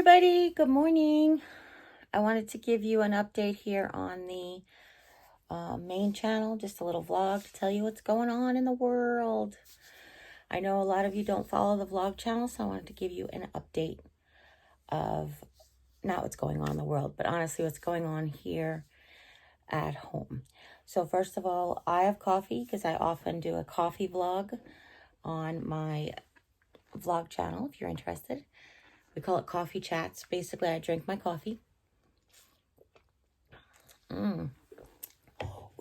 everybody, good morning. I wanted to give you an update here on the main channel, just a little vlog to tell you what's going on in the world. I know a lot of you don't follow the vlog channel, so I wanted to give you an update of not what's going on in the world, but honestly what's going on here at home. So first of all, I have coffee because I often do a coffee vlog on my vlog channel if you're interested. We call it coffee chats. Basically, I drink my coffee.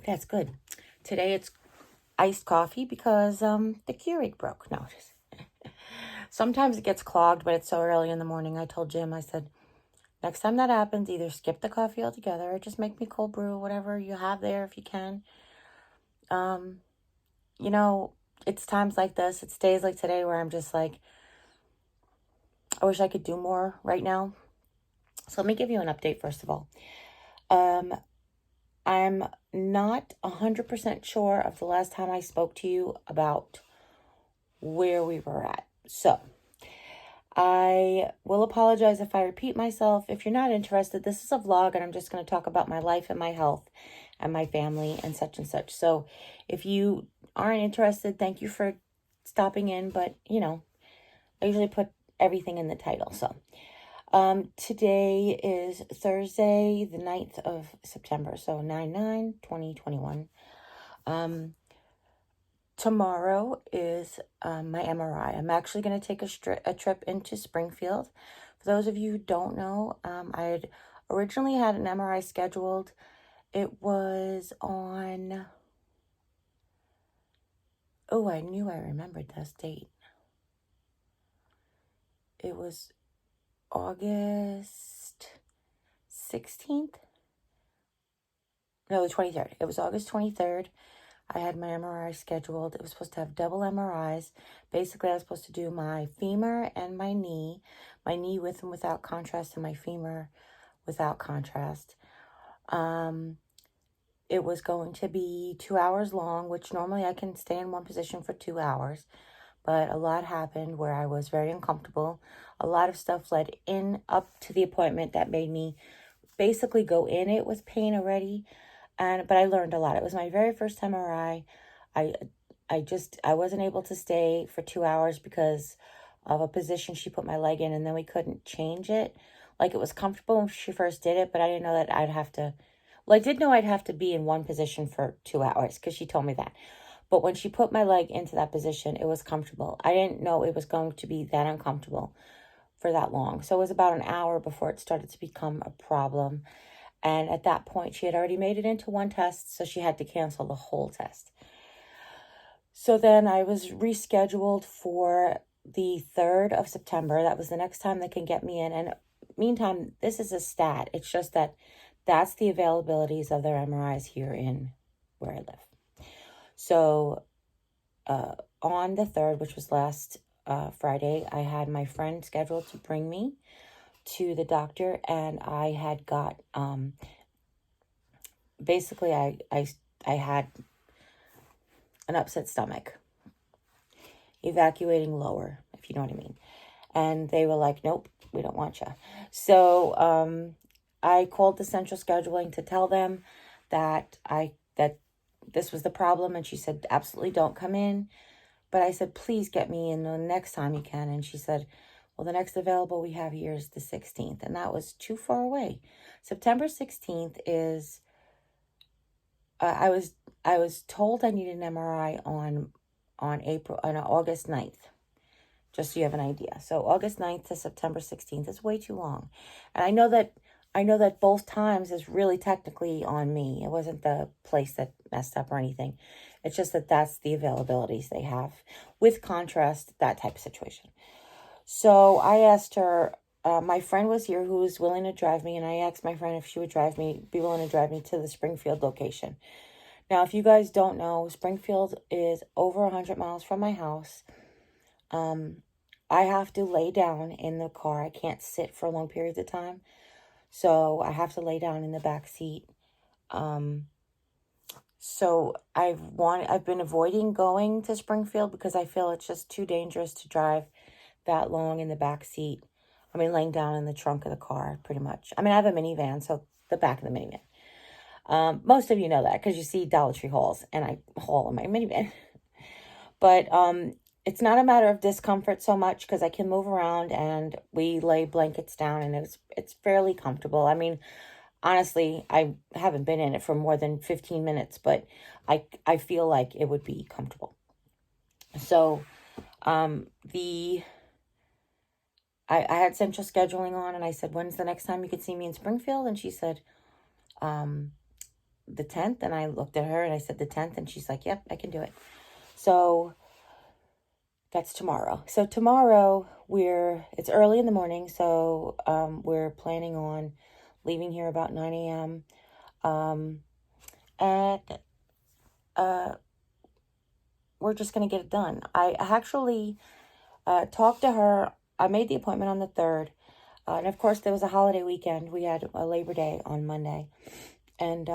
That's good. Today it's iced coffee because the Keurig broke. No, sometimes it gets clogged, but it's so early in the morning. I told Jim, I said, next time that happens, either skip the coffee altogether or just make me cold brew, whatever you have there if you can. You know, it's times like this, it's days like today where I'm just like, I wish I could do more right now. So let me give you an update first of all. I'm not 100% sure of the last time I spoke to you about where we were at. So I will apologize if I repeat myself. If you're not interested, this is a vlog and I'm just going to talk about my life and my health and my family and such and such. So if you aren't interested, thank you for stopping in. But, you know, I usually put everything in the title. So today is Thursday, the 9th of September. So 9/9/2021. Tomorrow is my MRI. I'm actually going to take a trip into Springfield. For those of you who don't know, I had originally had an MRI scheduled. It was on... Oh, I knew I remembered this date. It was August 16th? No, the 23rd. It was August 23rd. I had my MRI scheduled. It was supposed to have double MRIs. Basically, I was supposed to do my femur and my knee with and without contrast, and my femur without contrast. It was going to be 2 hours long, which normally I can stay in one position for 2 hours. But a lot happened where I was very uncomfortable. A lot of stuff led in up to the appointment that made me basically go in it with pain already. But I learned a lot. It was my very first MRI. I wasn't able to stay for 2 hours because of a position she put my leg in, and then we couldn't change it. Like, it was comfortable when she first did it, but I didn't know that I'd have to... Well, I did know I'd have to be in one position for 2 hours because she told me that. But when she put my leg into that position, it was comfortable. I didn't know it was going to be that uncomfortable for that long. So it was about an hour before it started to become a problem. And at that point, she had already made it into one test, so she had to cancel the whole test. So then I was rescheduled for the 3rd of September. That was the next time they can get me in. And meantime, this is a stat. It's just that that's the availabilities of their MRIs here in where I live. So on the 3rd, which was last Friday, I had my friend scheduled to bring me to the doctor, and I had got basically I had an upset stomach, evacuating lower, if you know what I mean. And they were like, nope, we don't want you. So I called the central scheduling to tell them that this was the problem, and she said, absolutely don't come in. But I said, please get me in the next time you can. And she said, well, the next available we have here is the 16th. And that was too far away. September 16th is, I was told I needed an MRI on August 9th. Just so you have an idea. So August 9th to September 16th is way too long. And I know that both times is really technically on me. It wasn't the place that messed up or anything. It's just that that's the availabilities they have with contrast, that type of situation. So I asked her, my friend was here who was willing to drive me, and I asked my friend if she would be willing to drive me to the Springfield location. Now, if you guys don't know, Springfield is over 100 miles from my house. I have to lay down in the car. I can't sit for long periods of time. So I have to lay down in the back seat. So I've been avoiding going to Springfield because I feel it's just too dangerous to drive that long in the back seat. I mean, laying down in the trunk of the car, pretty much. I mean, I have a minivan, so the back of the minivan. Most of you know that because you see Dollar Tree hauls, and I haul in my minivan. But it's not a matter of discomfort so much because I can move around, and we lay blankets down, and it's fairly comfortable. I mean, honestly, I haven't been in it for more than 15 minutes, but I feel like it would be comfortable. So I had central scheduling on, and I said, when's the next time you could see me in Springfield? And she said, the 10th. And I looked at her and I said, the 10th. And she's like, yep, I can do it. So that's tomorrow. So tomorrow it's early in the morning. So we're planning on leaving here about 9 a.m. And we're just going to get it done. I actually talked to her. I made the appointment on the 3rd. And of course, there was a holiday weekend. We had a Labor Day on Monday. And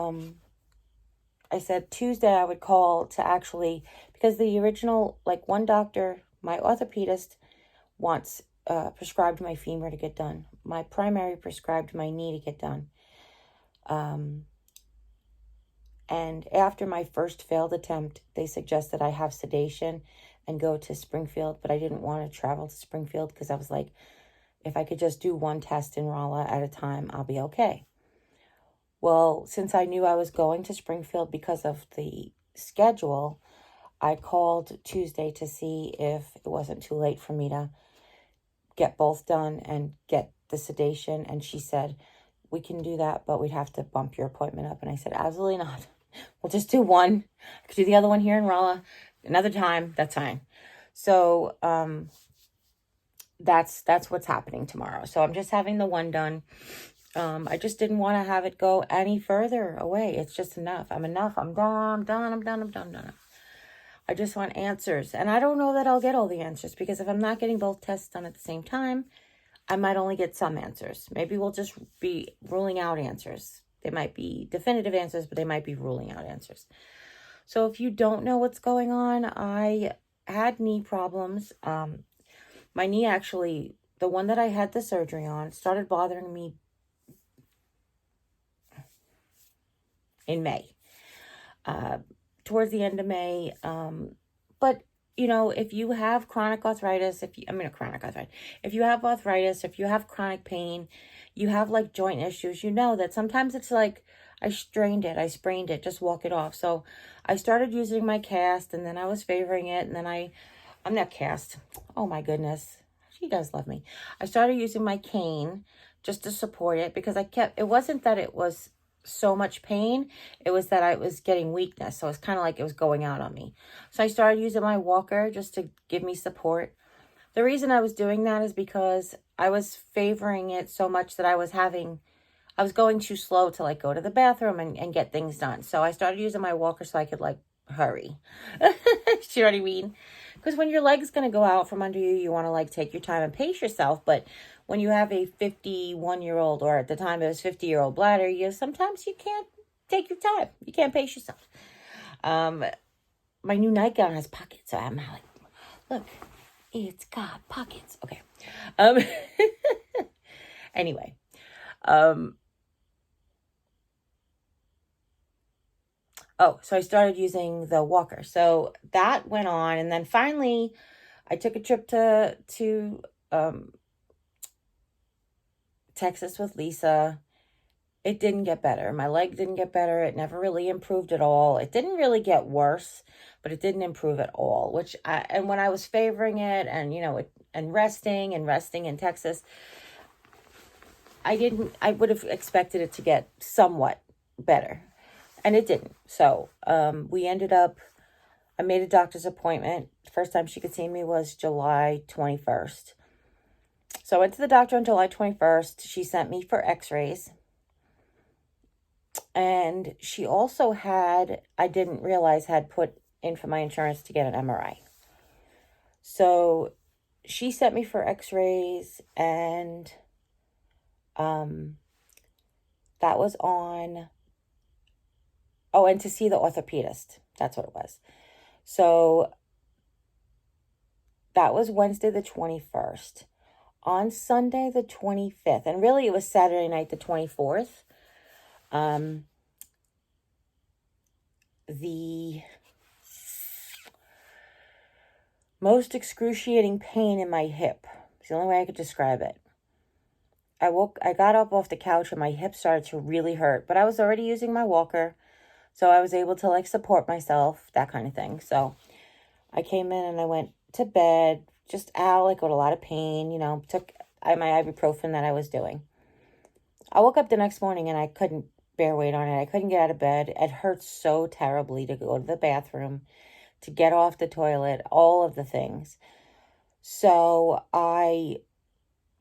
I said Tuesday I would call to actually, because the original, like one doctor, my orthopedist, wants prescribed my femur to get done. My primary prescribed my knee to get done. And after my first failed attempt, they suggested I have sedation and go to Springfield, but I didn't want to travel to Springfield because I was like, if I could just do one test in Rolla at a time, I'll be okay. Well, since I knew I was going to Springfield because of the schedule, I called Tuesday to see if it wasn't too late for me to get both done and get the sedation. And she said, we can do that, but we'd have to bump your appointment up. And I said, absolutely not. We'll just do one. I could do the other one here in Rolla another time. That's fine. So that's what's happening tomorrow. So I'm just having the one done. I just didn't want to have it go any further away. It's just enough. I'm enough. I'm done. I just want answers. And I don't know that I'll get all the answers because if I'm not getting both tests done at the same time, I might only get some answers. Maybe we'll just be ruling out answers. They might be definitive answers, but they might be ruling out answers. So if you don't know what's going on, I had knee problems. My knee actually, the one that I had the surgery on, started bothering me in May. Towards the end of May. But, you know, if you have chronic arthritis, if you have arthritis, if you have chronic pain, you have like joint issues, you know that sometimes it's like, I sprained it, just walk it off. So I started using my cast, and then I was favoring it, and then I'm not cast. Oh my goodness. She does love me. I started using my cane just to support it because it wasn't that it was so much pain, it was that I was getting weakness. So it's kind of like it was going out on me. So I started using my walker just to give me support. The reason I was doing that is because I was favoring it so much that I was going too slow to like go to the bathroom and get things done. So I started using my walker so I could like hurry. You know what I mean? Because when your leg's going to go out from under you, you want to like take your time and pace yourself. But when you have a 51-year-old, or at the time it was 50-year-old bladder, sometimes you can't take your time. You can't pace yourself. My new nightgown has pockets, so I'm like, look, it's got pockets. Okay. Anyway. So I started using the walker. So that went on. And then finally, I took a trip to Texas with Lisa. It didn't get better. My leg didn't get better. It never really improved at all. It didn't really get worse, but it didn't improve at all. And when I was favoring it and, you know, and resting in Texas, I would have expected it to get somewhat better. And it didn't. So we ended up, I made a doctor's appointment. The first time she could see me was July 21st. So I went to the doctor on July 21st. She sent me for x-rays. And she also I didn't realize, had put in for my insurance to get an MRI. So she sent me for x-rays, and that was on... Oh, and to see the orthopedist. That's what it was. So that was Wednesday the 21st. on Sunday the 25th, and really it was Saturday night the 24th, the most excruciating pain in my hip. It's the only way I could describe it. I got up off the couch and my hip started to really hurt, but I was already using my walker, so I was able to like support myself, that kind of thing. So I came in and I went to bed, just out, like with a lot of pain, took my ibuprofen that I was doing. I woke up the next morning and I couldn't bear weight on it. I couldn't get out of bed. It hurt so terribly to go to the bathroom, to get off the toilet, all of the things. So I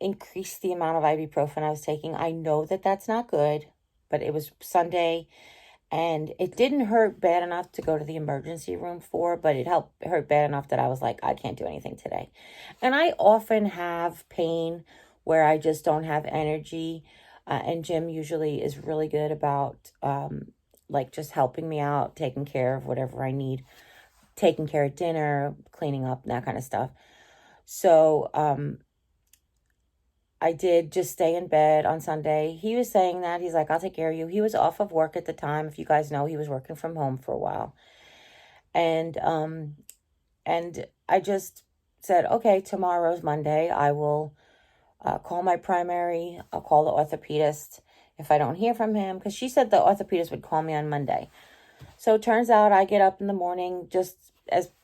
increased the amount of ibuprofen I was taking. I know that that's not good, but it was Sunday and it didn't hurt bad enough to go to the emergency room for, but it hurt bad enough that I was like, I can't do anything today. And I often have pain where I just don't have energy. And Jim usually is really good about like just helping me out, taking care of whatever I need, taking care of dinner, cleaning up, that kind of stuff. So I did just stay in bed on Sunday. He was saying that. He's like, I'll take care of you. He was off of work at the time. If you guys know, he was working from home for a while. And I just said, okay, tomorrow's Monday. I will call my primary. I'll call the orthopedist if I don't hear from him. Because she said the orthopedist would call me on Monday. So it turns out I get up in the morning, just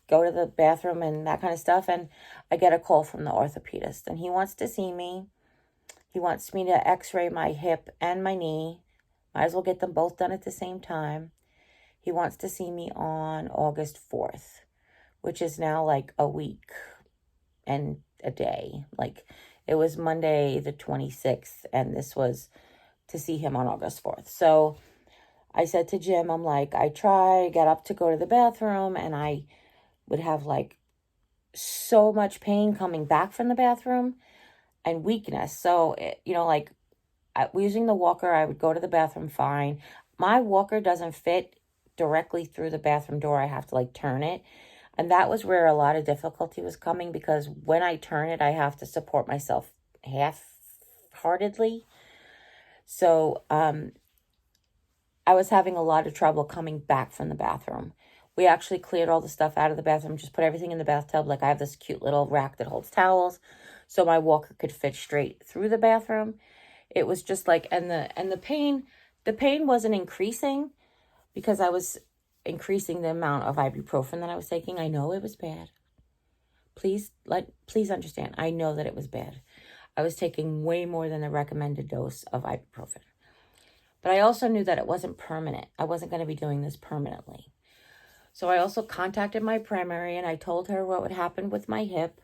go to the bathroom and that kind of stuff. And I get a call from the orthopedist. And he wants to see me. He wants me to x-ray my hip and my knee. Might as well get them both done at the same time. He wants to see me on August 4th, which is now like a week and a day. Like it was Monday the 26th, and this was to see him on August 4th. So I said to Jim, I'm like, I get up to go to the bathroom, and I would have like so much pain coming back from the bathroom and weakness. So, like using the walker, I would go to the bathroom fine. My walker doesn't fit directly through the bathroom door. I have to like turn it. And that was where a lot of difficulty was coming, because when I turn it, I have to support myself half-heartedly. So I was having a lot of trouble coming back from the bathroom. We actually cleared all the stuff out of the bathroom, just put everything in the bathtub. Like I have this cute little rack that holds towels, so my walker could fit straight through the bathroom. It was just like, and the pain wasn't increasing because I was increasing the amount of ibuprofen that I was taking. I know it was bad. Please understand. I know that it was bad. I was taking way more than the recommended dose of ibuprofen. But I also knew that it wasn't permanent. I wasn't going to be doing this permanently. So I also contacted my primary and I told her what would happen with my hip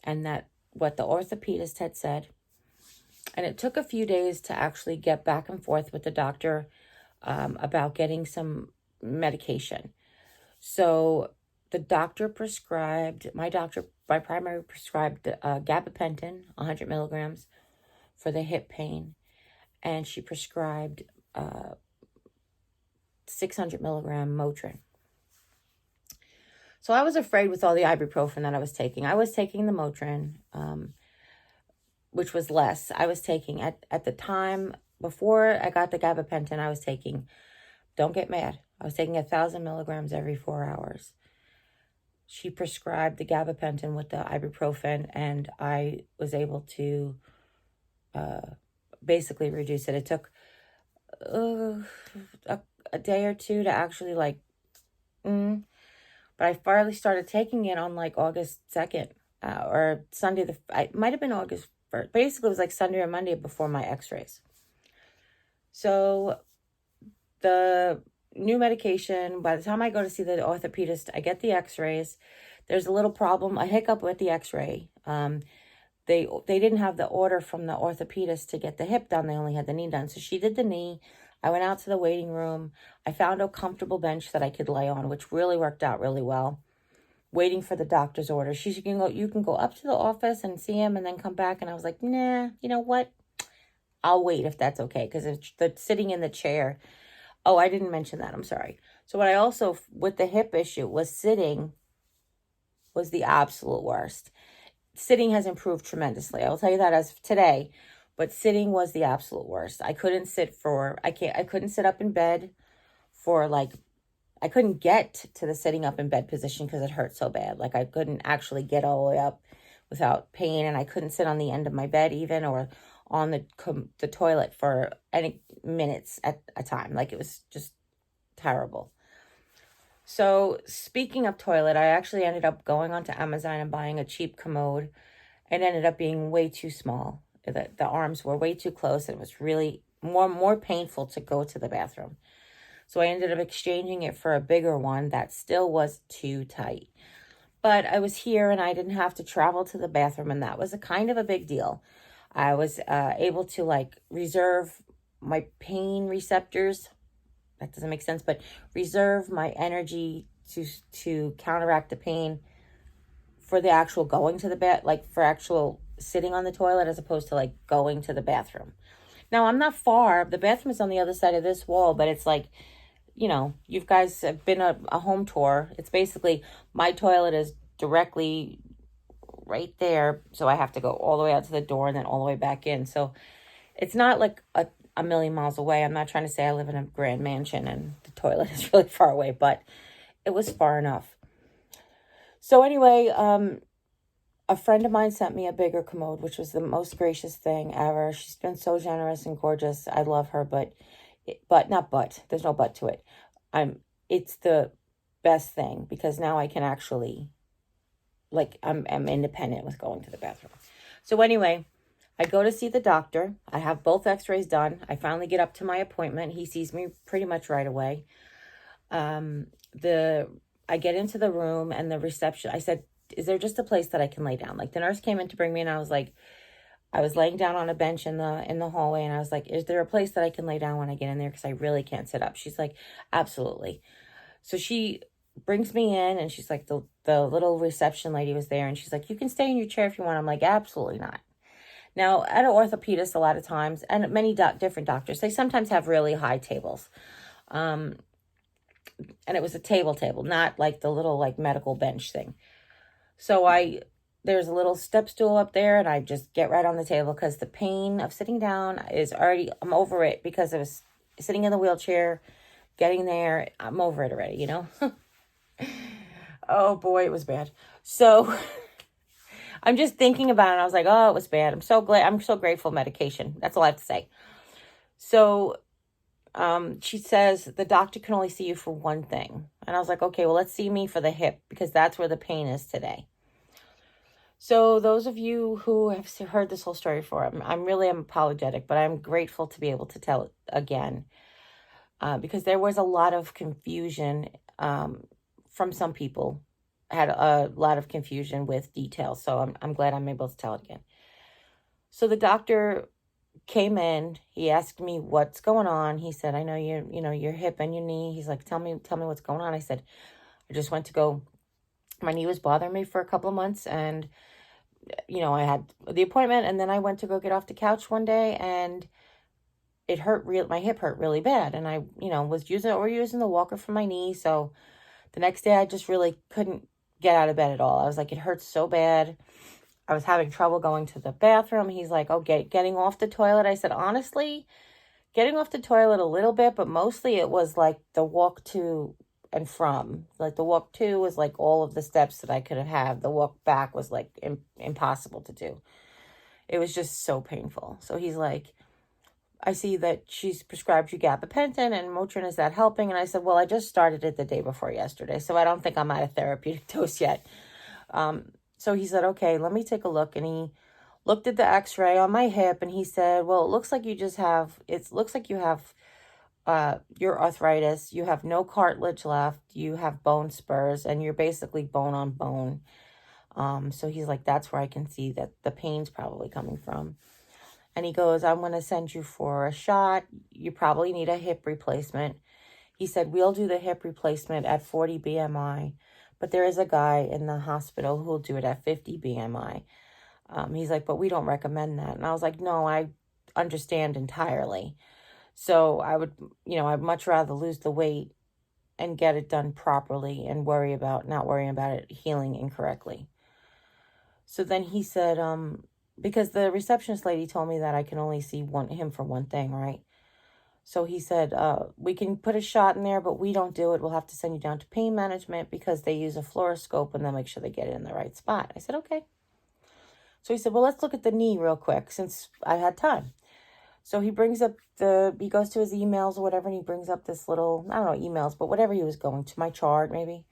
and that what the orthopedist had said. And it took a few days to actually get back and forth with the doctor about getting some medication. So the doctor prescribed, my primary prescribed gabapentin, 100 milligrams for the hip pain. And she prescribed 600 milligram Motrin. So I was afraid with all the ibuprofen that I was taking. I was taking the Motrin, which was less. I was taking, at the time, before I got the gabapentin, I was taking, don't get mad, I was taking 1,000 milligrams every 4 hours. She prescribed the gabapentin with the ibuprofen, and I was able to basically reduce it. It took a day or two to actually but I finally started taking it on like August 2nd or Sunday. It might have been August 1st. Basically, it was like Sunday or Monday before my x-rays. So the new medication, by the time I go to see the orthopedist, I get the x-rays. There's a little problem, a hiccup with the x-ray. They didn't have the order from the orthopedist to get the hip done. They only had the knee done. So she did the knee. I went out to the waiting room. I found a comfortable bench that I could lay on, which really worked out really well. Waiting for the doctor's order. She said, you can go up to the office and see him and then come back. And I was like, nah, you know what? I'll wait if that's okay. Because the sitting in the chair. Oh, I didn't mention that. I'm sorry. So what I also, with the hip issue, was sitting was the absolute worst. sitting has improved tremendously. I will tell you that as of today. But sitting was the absolute worst. I couldn't sit for, I couldn't sit up in bed for like, I couldn't get to the sitting up in bed position because it hurt so bad. Like I couldn't actually get all the way up without pain, and I couldn't sit on the end of my bed even, or on the toilet for any minutes at a time. Like it was just terrible. So speaking of toilet, I actually ended up going onto Amazon and buying a cheap commode. It ended up being way too small. The arms were way too close, and it was really more painful to go to the bathroom. So I ended up exchanging it for a bigger one that still was too tight. But I was here and I didn't have to travel to the bathroom, and that was a kind of a big deal. I was able to like reserve my pain receptors. That doesn't make sense, but reserve my energy to counteract the pain for the actual going to the bed, like for actual sitting on the toilet, as opposed to like going to the bathroom. Now I'm not far. The bathroom is on the other side of this wall, but it's like, you know, you guys have been a home tour. It's basically my toilet is directly right there. So I have to go all the way out to the door and then all the way back in. So it's not like a million miles away. I'm not trying to say I live in a grand mansion and the toilet is really far away, but it was far enough. So anyway, a friend of mine sent me a bigger commode, which was the most gracious thing ever. She's been so generous and gorgeous. I love her, but not but. There's no but to it. It's the best thing because now I can actually, like, I'm independent with going to the bathroom. So anyway, I go to see the doctor. I have both x-rays done. I finally get up to my appointment. He sees me pretty much right away. I get into the room and the reception, I said, is there just a place that I can lay down? Like the nurse came in to bring me and I was like, I was laying down on a bench in the hallway and I was like, is there a place that I can lay down when I get in there? Because I really can't sit up. She's like, absolutely. So she brings me in and she's like, the little reception lady was there and she's like, you can stay in your chair if you want. I'm like, absolutely not. Now, at an orthopedist, a lot of times, and many different doctors, they sometimes have really high tables. And it was a table, not like the little like medical bench thing. So there's a little step stool up there and I just get right on the table because the pain of sitting down is already, I'm over it because I was sitting in the wheelchair, getting there. I'm over it already, you know? Oh boy, it was bad. So I'm just thinking about it. And I was like, oh, it was bad. I'm so glad. I'm so grateful medication. That's all I have to say. So she says the doctor can only see you for one thing. And I was like, okay, well, let's see me for the hip because that's where the pain is today. So those of you who have heard this whole story before, I'm really apologetic, but I'm grateful to be able to tell it again because there was a lot of confusion from some people. Had a lot of confusion with details, so I'm glad I'm able to tell it again. So the doctor came in. He asked me what's going on. He said, I know your hip and your knee. He's like, tell me what's going on. I said, I just went to go. My knee was bothering me for a couple of months, and I had the appointment, and then I went to go get off the couch one day, and it hurt my hip hurt really bad, and I was using the walker for my knee. So the next day I just really couldn't get out of bed at all. I was like, it hurts so bad. I was having trouble going to the bathroom. He's like, oh, getting off the toilet. I said, honestly, getting off the toilet a little bit, but mostly it was like the walk to and from. Like the walk to was like all of the steps that I could have had. The walk back was like impossible to do. It was just so painful. So he's like, I see that she's prescribed you gabapentin and Motrin. Is that helping? And I said, well, I just started it the day before yesterday, so I don't think I'm at a therapeutic dose yet. So he said, okay, let me take a look. And he looked at the x-ray on my hip and he said, well, it looks like you have your arthritis. You have no cartilage left. You have bone spurs and you're basically bone on bone. So he's like, that's where I can see that the pain's probably coming from. And he goes, I'm going to send you for a shot. You probably need a hip replacement. He said, we'll do the hip replacement at 40 BMI. But there is a guy in the hospital who will do it at 50 BMI. He's like, but we don't recommend that. And I was like, no, I understand entirely. So I'd much rather lose the weight and get it done properly and not worry about it healing incorrectly. So then he said, because the receptionist lady told me that I can only see him for one thing, right? So he said, we can put a shot in there, but we don't do it. We'll have to send you down to pain management because they use a fluoroscope and they'll make sure they get it in the right spot. I said, okay. So he said, well, let's look at the knee real quick since I had time. So he brings up he goes to his emails or whatever, and he brings up this little, I don't know, emails, but whatever he was going to, my chart maybe.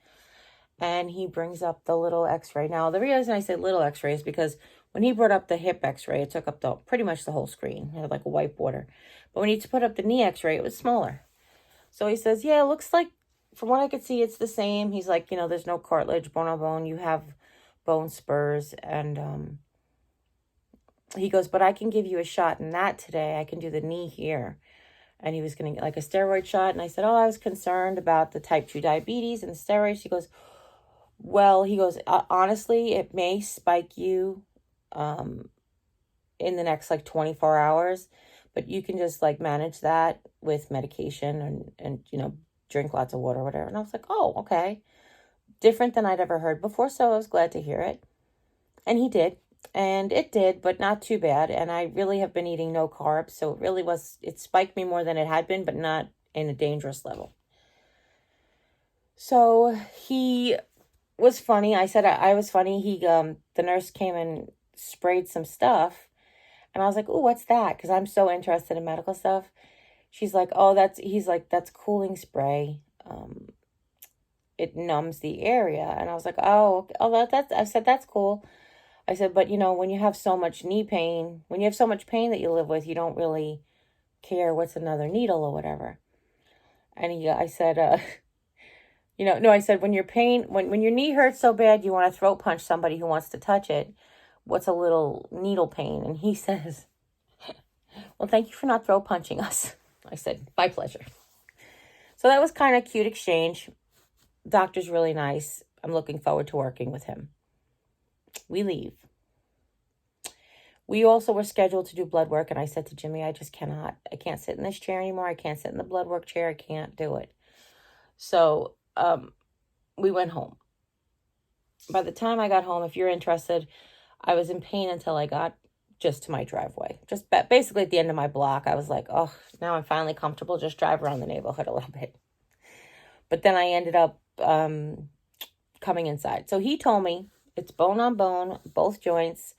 And he brings up the little x-ray. Now, the reason I say little x-ray is because when he brought up the hip x-ray, it took up pretty much the whole screen. It had like a whiteboarder. But when he put up the knee x-ray, it was smaller. So he says, yeah, it looks like, from what I could see, it's the same. He's like, there's no cartilage, bone on bone. You have bone spurs. And he goes, but I can give you a shot in that today. I can do the knee here. And he was going to get like a steroid shot. And I said, oh, I was concerned about the type 2 diabetes and the steroids. He goes, well, honestly, it may spike you in the next like 24 hours, but you can just like manage that with medication and drink lots of water or whatever. And I was like, oh, okay. Different than I'd ever heard before. So I was glad to hear it. And he did. And it did, but not too bad. And I really have been eating no carbs. So it spiked me more than it had been, but not in a dangerous level. So he was funny. I said I was funny. The nurse came and sprayed some stuff. And I was like, oh, what's that? Because I'm so interested in medical stuff. She's like, oh, that's cooling spray. It numbs the area. And I was like, I said, that's cool. I said, but when you have so much knee pain, when you have so much pain that you live with, you don't really care what's another needle or whatever. And I said, I said, when your knee hurts so bad, you want to throat punch somebody who wants to touch it. What's a little needle pain? And he says, well, thank you for not throat punching us. I said, my pleasure. So that was kind of a cute exchange. Doctor's really nice. I'm looking forward to working with him. We leave. We also were scheduled to do blood work. And I said to Jimmy, I can't sit in this chair anymore. I can't sit in the blood work chair. I can't do it. So we went home. By the time I got home, if you're interested, I was in pain until I got just to my driveway. Just basically at the end of my block. I was like, oh, now I'm finally comfortable. Just drive around the neighborhood a little bit. But then I ended up coming inside. So he told me it's bone on bone, both joints.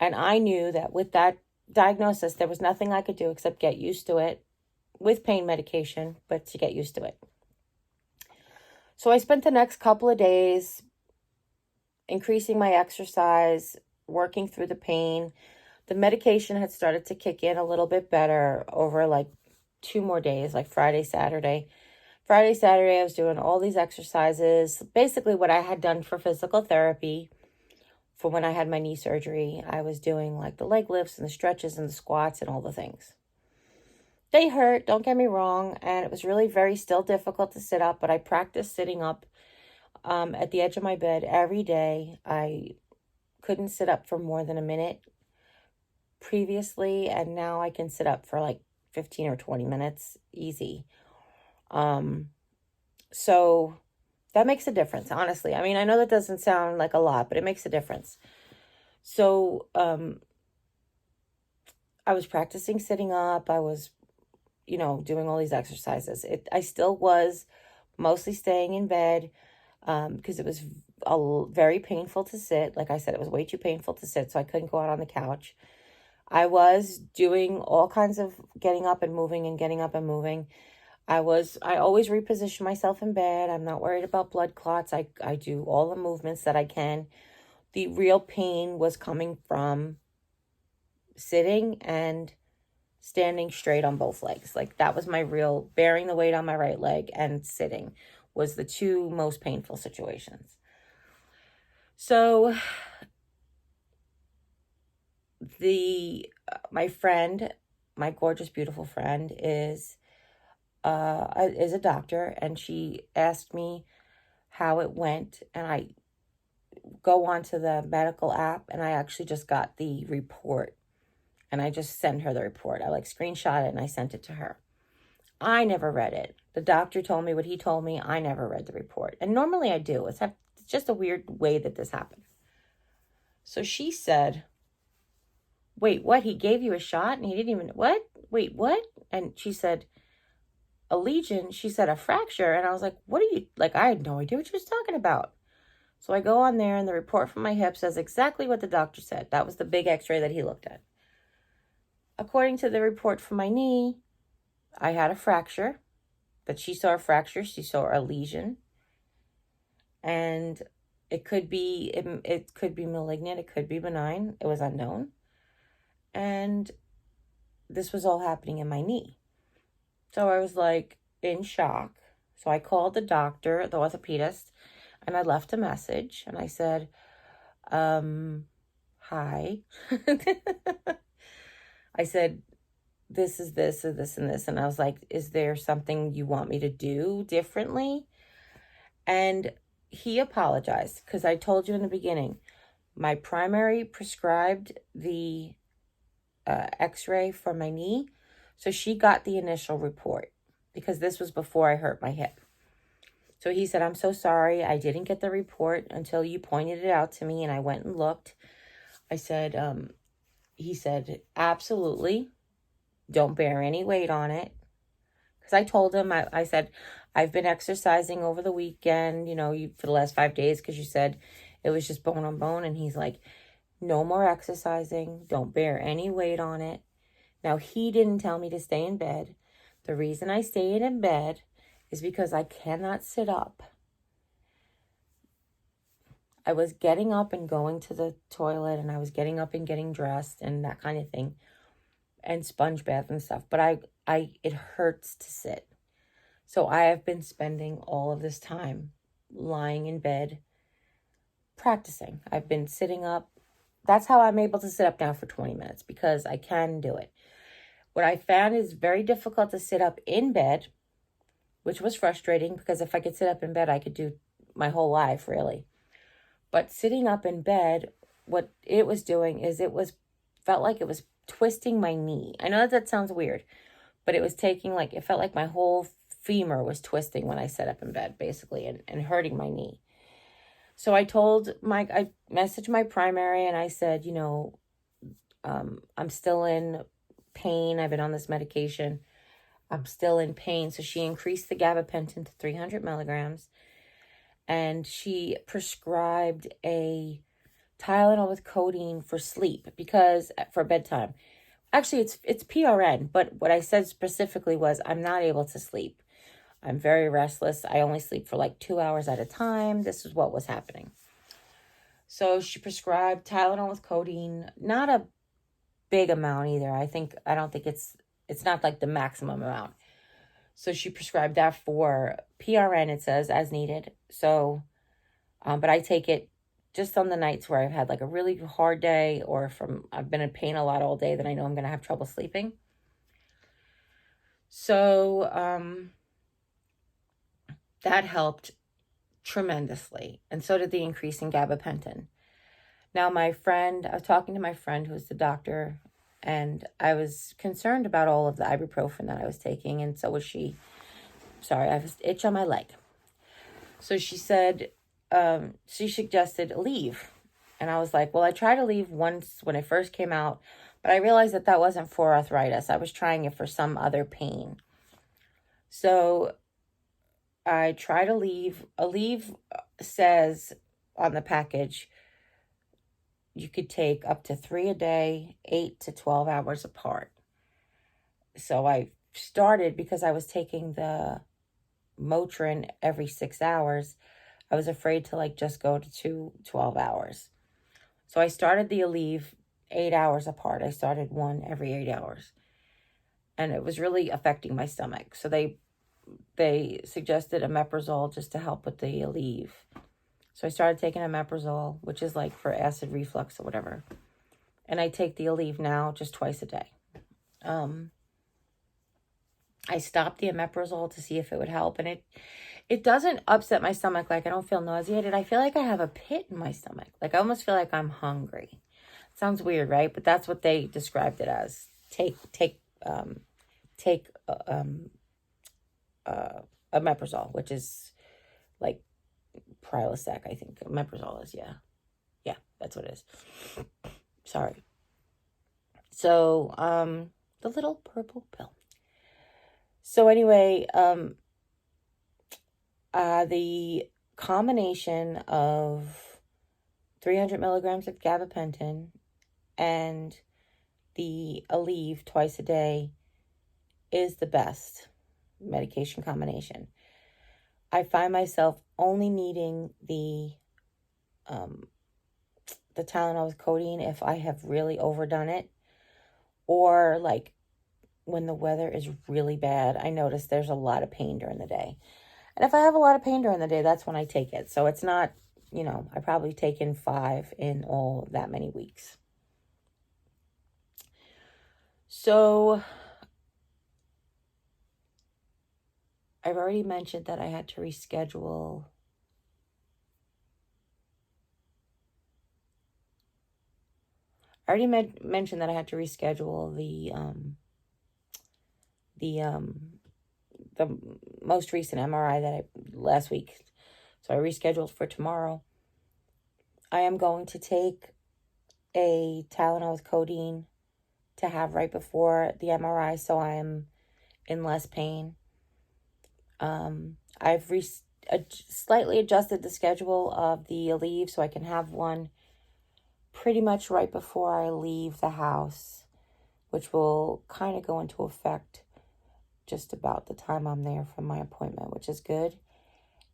And I knew that with that diagnosis, there was nothing I could do except get used to it with pain medication, but to get used to it. So I spent the next couple of days increasing my exercise, working through the pain. The medication had started to kick in a little bit better over like 2 more days, like Friday, Saturday. Friday, Saturday, I was doing all these exercises, basically what I had done for physical therapy for when I had my knee surgery. I was doing like the leg lifts and the stretches and the squats and all the things. They hurt, don't get me wrong, and it was really still difficult to sit up, but I practiced sitting up at the edge of my bed every day. I couldn't sit up for more than a minute previously, and now I can sit up for like 15 or 20 minutes easy. So that makes a difference, honestly. I mean, I know that doesn't sound like a lot, but it makes a difference. So I was practicing sitting up. I was, doing all these exercises. I still was mostly staying in bed because it was very painful to sit. Like I said, it was way too painful to sit, so I couldn't go out on the couch. I was doing all kinds of getting up and moving and getting up and moving. I always reposition myself in bed. I'm not worried about blood clots. I do all the movements that I can. The real pain was coming from sitting and standing straight on both legs. Like that was my real, bearing the weight on my right leg and sitting was the 2 most painful situations. So my friend, my gorgeous, beautiful friend is a doctor, and she asked me how it went, and I go onto the medical app, and I actually just got the report, and I just sent her the report. I screenshot it, and I sent it to her. I never read it. The doctor told me what he told me. I never read the report, and normally I do. It's just a weird way that this happened. So she said, wait, what? He gave you a shot and he didn't even, what? Wait, what? And she said, a lesion. She said, a fracture. And I was like, what are you, like, I had no idea what she was talking about. So I go on there and the report from my hip says exactly what the doctor said. That was the big x-ray that he looked at. According to the report from my knee, I had a fracture, but she saw a fracture. She saw a lesion. And it could be malignant. It could be benign. It was unknown. And this was all happening in my knee. So I was like in shock. So I called the doctor, the orthopedist, and I left a message. And I said, hi. I said, this is this or this and this. And I was like, is there something you want me to do differently? And he apologized because I told you in the beginning, my primary prescribed the x-ray for my knee. So she got the initial report because this was before I hurt my hip. So he said, I'm so sorry. I didn't get the report until you pointed it out to me and I went and looked. I said, he said, absolutely. Don't bear any weight on it. Because I told him, I said, I've been exercising over the weekend, for the last 5 days because you said it was just bone on bone. And he's like, no more exercising. Don't bear any weight on it. Now, he didn't tell me to stay in bed. The reason I stayed in bed is because I cannot sit up. I was getting up and going to the toilet, and I was getting up and getting dressed and that kind of thing, and sponge bath and stuff. But it hurts to sit. So I have been spending all of this time lying in bed, practicing. I've been sitting up. That's how I'm able to sit up now for 20 minutes, because I can do it. What I found is very difficult to sit up in bed, which was frustrating because if I could sit up in bed, I could do my whole life, really. But sitting up in bed, what it was doing is felt like it was twisting my knee. I know that sounds weird, but it was it felt like my whole femur was twisting when I sat up in bed, basically, and hurting my knee. So I messaged my primary and I said, I'm still in pain. I've been on this medication. I'm still in pain. So she increased the gabapentin to 300 milligrams. And she prescribed a Tylenol with codeine for sleep, for bedtime. Actually, it's PRN, but what I said specifically was I'm not able to sleep. I'm very restless. I only sleep for like 2 hours at a time. This is what was happening. So she prescribed Tylenol with codeine, not a big amount either. I don't think it's not like the maximum amount. So she prescribed that for PRN, it says, as needed. So, but I take it just on the nights where I've had like a really hard day, or I've been in pain a lot all day, that I know I'm going to have trouble sleeping. So, that helped tremendously. And so did the increase in gabapentin. Now, I was talking to my friend who's the doctor, and I was concerned about all of the ibuprofen that I was taking, and so was she. Sorry, I have an itch on my leg. So she said, she suggested leave. And I was like, well, I tried to leave once when it first came out, but I realized that wasn't for arthritis. I was trying it for some other pain. So I try to leave. A leave says on the package, you could take up to 3 a day, 8 to 12 hours apart. So I started, because I was taking the Motrin every 6 hours. I was afraid to just go to 12 hours. So I started the Aleve 8 hours apart. I started one every 8 hours. And it was really affecting my stomach. So they suggested omeprazole just to help with the Aleve. So I started taking omeprazole, which is like for acid reflux or whatever. And I take the Aleve now just twice a day. I stopped the omeprazole to see if it would help. And it doesn't upset my stomach. I don't feel nauseated. I feel like I have a pit in my stomach. I almost feel like I'm hungry. Sounds weird, right? But that's what they described it as. Take omeprazole, which is like Prilosec, I think. Omeprazole is, yeah. Yeah, that's what it is. Sorry. So, the little purple pill. So anyway, the combination of 300 milligrams of gabapentin and the Aleve twice a day is the best medication combination. I find myself only needing the Tylenol with codeine if I have really overdone it, or like when the weather is really bad. I notice there's a lot of pain during the day. And if I have a lot of pain during the day, that's when I take it. So it's not, I probably taken 5 in all that many weeks. So I've already mentioned that I had to reschedule. I already mentioned that I had to reschedule the most recent MRI last week. So I rescheduled for tomorrow. I am going to take a Tylenol with codeine to have right before the MRI, so I am in less pain. I've slightly adjusted the schedule of the Aleve so I can have one pretty much right before I leave the house, which will kind of go into effect just about the time I'm there for my appointment, which is good.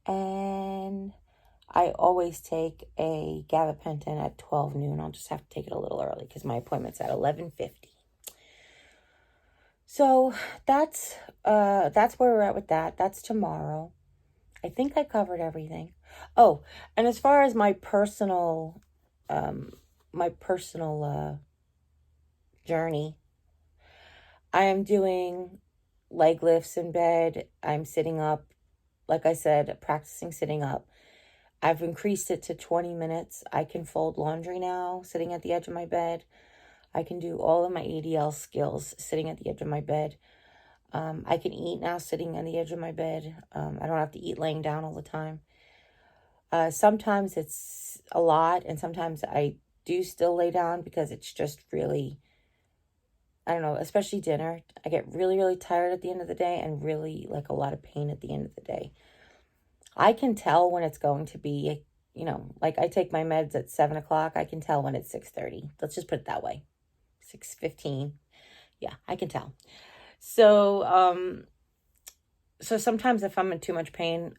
And I always take a gabapentin at 12 noon. I'll just have to take it a little early because my appointment's at 11:50. So that's where we're at with that. That's tomorrow. I think I covered everything. Oh, and as far as my personal journey, I am doing leg lifts in bed. I'm sitting up, like I said, practicing sitting up. I've increased it to 20 minutes. I can fold laundry now, sitting at the edge of my bed. I can do all of my ADL skills sitting at the edge of my bed. I can eat now sitting on the edge of my bed. I don't have to eat laying down all the time. Sometimes it's a lot, and sometimes I do still lay down because it's just really, I don't know, especially dinner. I get really, really tired at the end of the day and really like a lot of pain at the end of the day. I can tell when it's going to be, like I take my meds at 7 o'clock. I can tell when it's 6:30. Let's just put it that way. 6:15. Yeah, I can tell. So, so sometimes if I'm in too much pain,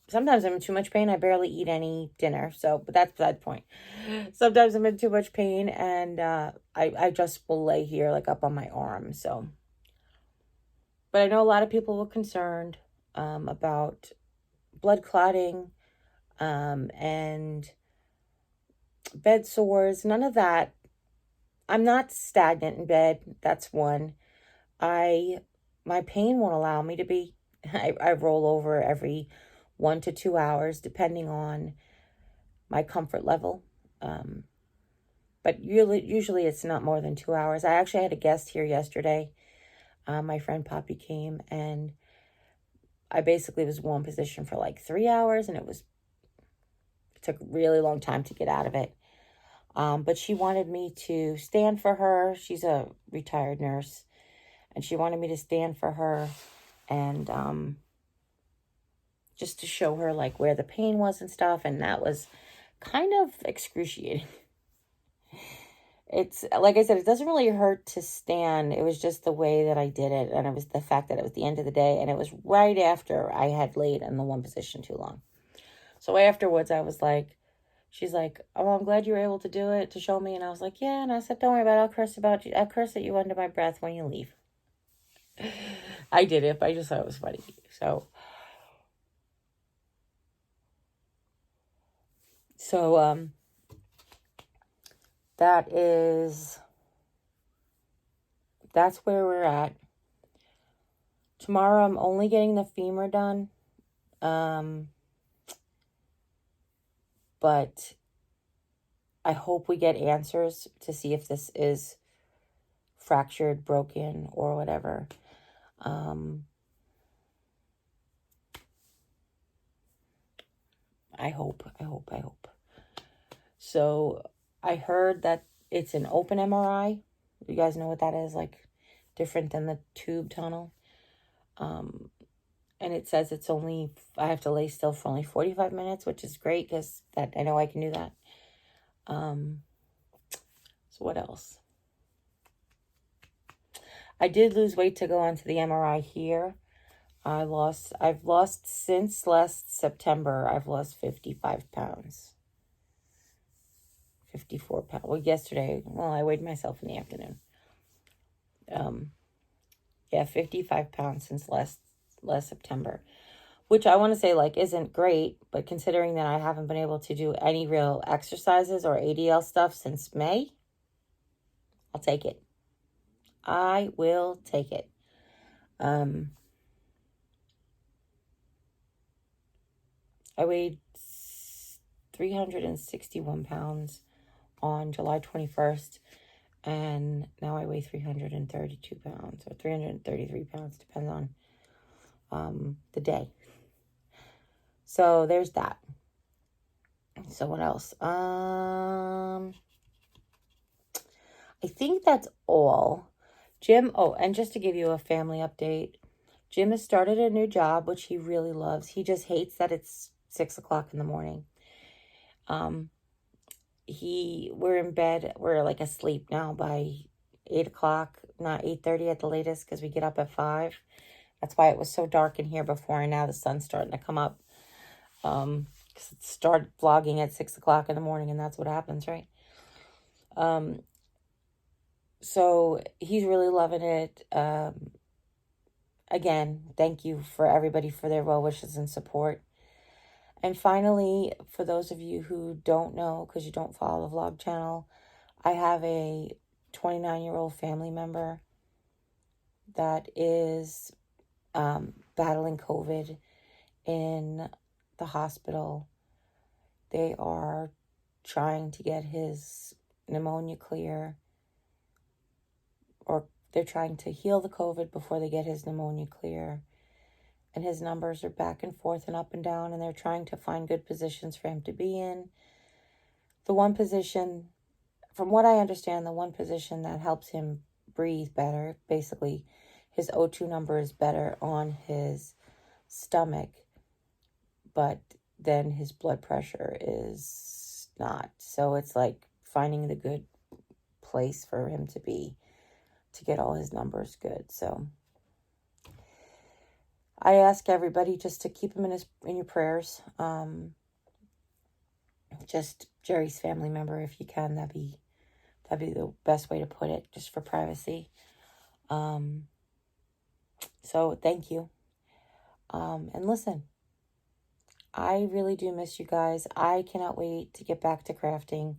sometimes I'm in too much pain. I barely eat any dinner. So, but that's beside the point. Sometimes I'm in too much pain, and I just will lay here like up on my arm. So, but I know a lot of people were concerned about blood clotting and bed sores. None of that. I'm not stagnant in bed. That's one. My pain won't allow me to be. I roll over every 1 to 2 hours, depending on my comfort level. But usually it's not more than 2 hours. I actually had a guest here yesterday. My friend Poppy came, and I basically was one position for like 3 hours, and it took a really long time to get out of it. But she wanted me to stand for her. She's a retired nurse, and she wanted me to stand for her and just to show her like where the pain was and stuff. And that was kind of excruciating. It's like I said, it doesn't really hurt to stand. It was just the way that I did it. And it was the fact that it was the end of the day. And it was right after I had laid in the one position too long. So afterwards, I was like, she's like, oh, I'm glad you were able to do it to show me. And I was like, yeah. And I said, don't worry about it. I'll curse at you under my breath when you leave. I did it, but I just thought it was funny. So that's where we're at. Tomorrow I'm only getting the femur done. But I hope we get answers to see if this is fractured, broken, or whatever. I hope. So I heard that it's an open MRI. You guys know what that is, like different than the tube tunnel. And it says it's only, I have to lay still for only 45 minutes, which is great because that I know I can do that. So what else? I did lose weight to go onto the MRI here. I've lost since last September, I've lost 55 pounds. 54 pounds. Well, yesterday, I weighed myself in the afternoon. Yeah, 55 pounds since last September, which I want to say like isn't great, but considering that I haven't been able to do any real exercises or ADL stuff since May, I'll take it. I will take it. I weighed 361 pounds on July 21st, and now I weigh 332 pounds or 333 pounds, depends on the day. So there's that. So what else? I think that's all. Jim, and just to give you a family update, Jim has started a new job, which he really loves. He just hates that it's 6 o'clock in the morning. We're in bed, we're like asleep now by 8 o'clock, not 8:30 at the latest, because we get up at 5. That's why it was so dark in here before, and now the sun's starting to come up. Because it started vlogging at 6 o'clock in the morning, and that's what happens, right? So he's really loving it. Again, thank you for everybody for their well wishes and support. And finally, for those of you who don't know, because you don't follow the vlog channel, I have a 29-year-old family member that is battling COVID in the hospital. They are trying to get his pneumonia clear, or they're trying to heal the COVID before they get his pneumonia clear. And his numbers are back and forth and up and down, and they're trying to find good positions for him to be in. The one position, from what I understand, the one position that helps him breathe better, basically his O2 number is better on his stomach, but then his blood pressure is not. So it's like finding the good place for him to be to get all his numbers good. So I ask everybody just to keep him in your prayers. Just Jerry's family member, if you can, that'd be the best way to put it, just for privacy. So thank you. And listen, I really do miss you guys. I cannot wait to get back to crafting.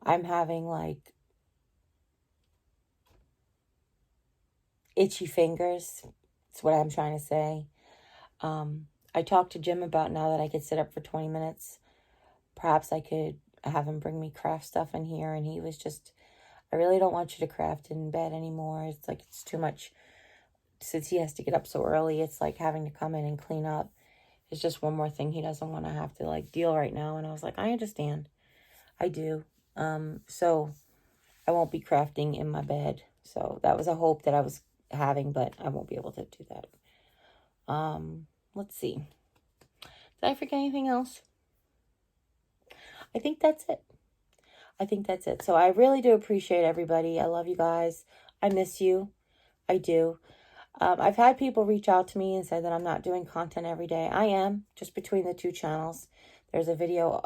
I'm having like itchy fingers. That's what I'm trying to say. I talked to Jim about, now that I could sit up for 20 minutes, perhaps I could have him bring me craft stuff in here. And he was just, I really don't want you to craft in bed anymore. It's like, it's too much. Since he has to get up so early, it's like having to come in and clean up. It's just one more thing he doesn't want to have to like deal right now. And I was like, I understand. I do. So I won't be crafting in my bed. So that was a hope that I was having, but I won't be able to do that. Let's see. Did I forget anything else? I think that's it. So I really do appreciate everybody. I love you guys. I miss you. I do. I've had people reach out to me and say that I'm not doing content every day. I am, just between the two channels. There's a video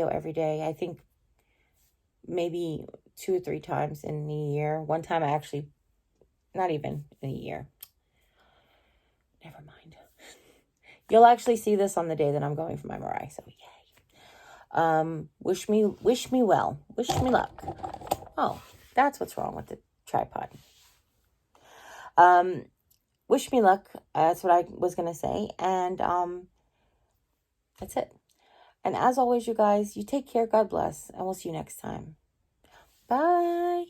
every day. I think maybe 2 or 3 times in a year. One time I actually, not even in a year. Never mind. You'll actually see this on the day that I'm going for my MRI, so yay. Wish me well. Wish me luck. Oh, that's what's wrong with the tripod. Wish me luck. That's what I was going to say. And that's it. And as always, you guys, you take care. God bless. And we'll see you next time. Bye.